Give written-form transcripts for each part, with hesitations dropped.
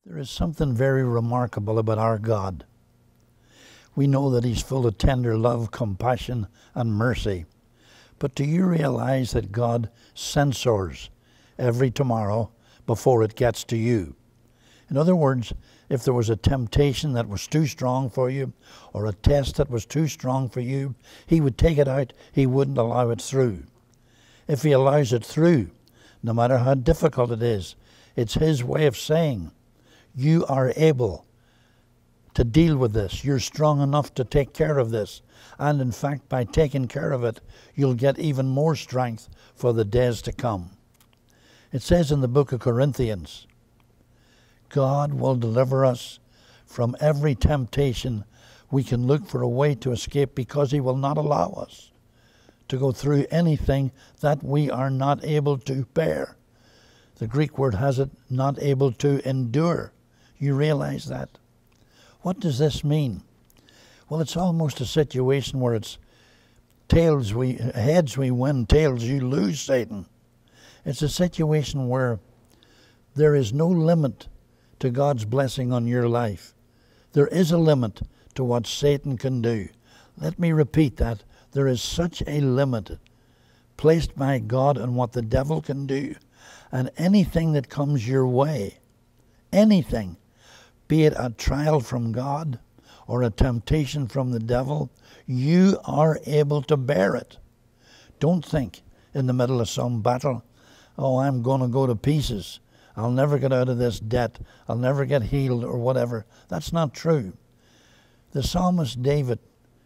There is something very remarkable about our God. We know that He's full of tender love, compassion, and mercy. But do you realize that God censors every tomorrow before it gets to you? In other words, if there was a temptation that was too strong for you, or a test that was too strong for you, He would take it out. He wouldn't allow it through. If He allows it through, no matter how difficult it is, it's His way of saying, you are able to deal with this. You're strong enough to take care of this. And in fact, by taking care of it, you'll get even more strength for the days to come. It says in the book of Corinthians, God will deliver us from every temptation. We can look for a way to escape because He will not allow us to go through anything that we are not able to bear. The Greek word has it, not able to endure. You realize that? What does this mean? Well, it's almost a situation where it's heads we win, tails you lose, Satan. It's a situation where there is no limit to God's blessing on your life. There is a limit to what Satan can do. Let me repeat that. There is such a limit placed by God on what the devil can do. And anything that comes your way, anything, be it a trial from God or a temptation from the devil, you are able to bear it. Don't think in the middle of some battle, oh, I'm going to go to pieces. I'll never get out of this debt. I'll never get healed or whatever. That's not true. The psalmist David,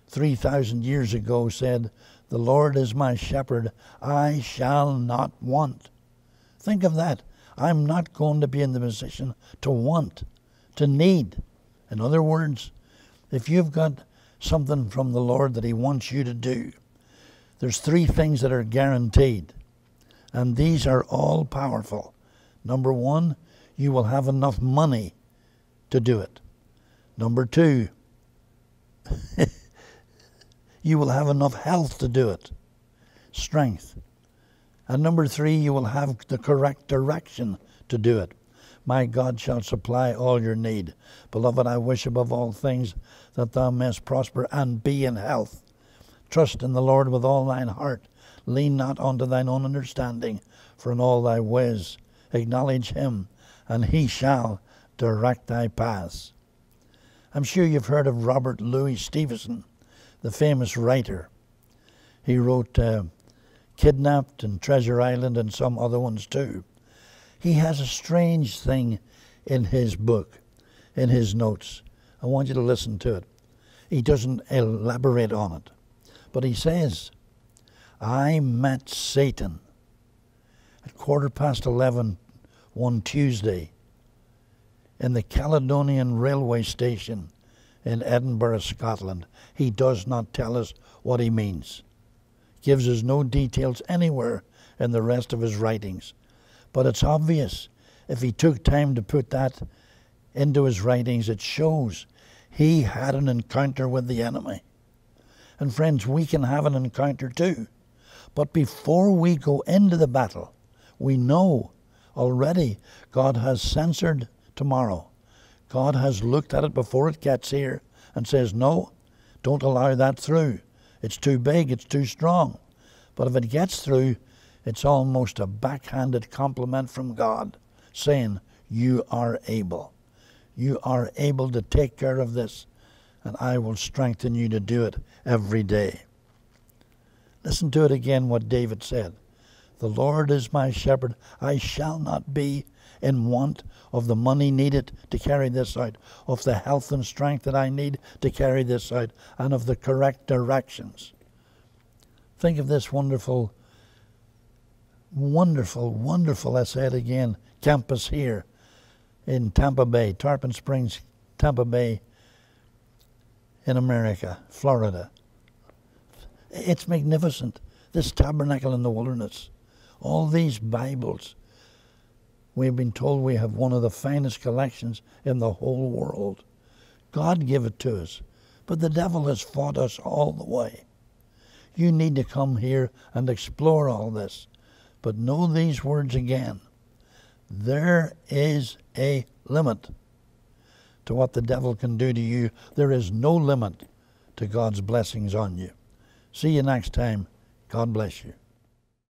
3,000 years ago, said, the Lord is my shepherd. I shall not want. Think of that. I'm not going to be in the position to want, to need. In other words, if you've got something from the Lord that He wants you to do, there's three things that are guaranteed. And these are all powerful. Number one, you will have enough money to do it. Number two, you will have enough health to do it. Strength. And number three, you will have the correct direction to do it. My God shall supply all your need. Beloved, I wish above all things that thou mayest prosper and be in health. Trust in the Lord with all thine heart. Lean not unto thine own understanding, for in all thy ways acknowledge Him, and He shall direct thy paths. I'm sure you've heard of Robert Louis Stevenson, the famous writer. He wrote Kidnapped and Treasure Island and some other ones too. He has a strange thing in his book, in his notes. I want you to listen to it. He doesn't elaborate on it. But he says, I met Satan at 11:15 one Tuesday in the Caledonian Railway Station in Edinburgh, Scotland. He does not tell us what he means. Gives us no details anywhere in the rest of his writings. But it's obvious, if he took time to put that into his writings, it shows he had an encounter with the enemy. And friends, we can have an encounter too. But before we go into the battle, we know already God has censored tomorrow. God has looked at it before it gets here and says, no, don't allow that through. It's too big, it's too strong. But if it gets through, it's almost a backhanded compliment from God, saying, you are able. You are able to take care of this, and I will strengthen you to do it every day. Listen to it again, what David said. The Lord is my shepherd. I shall not be in want of the money needed to carry this out, of the health and strength that I need to carry this out, and of the correct directions. Think of this wonderful, I say it again, campus here in Tampa Bay, Tarpon Springs, Tampa Bay, in America, Florida. It's magnificent. This tabernacle in the wilderness. All these Bibles. We've been told we have one of the finest collections in the whole world. God gave it to us. But the devil has fought us all the way. You need to come here and explore all this. But know these words again. There is a limit to what the devil can do to you. There is no limit to God's blessings on you. See you next time. God bless you.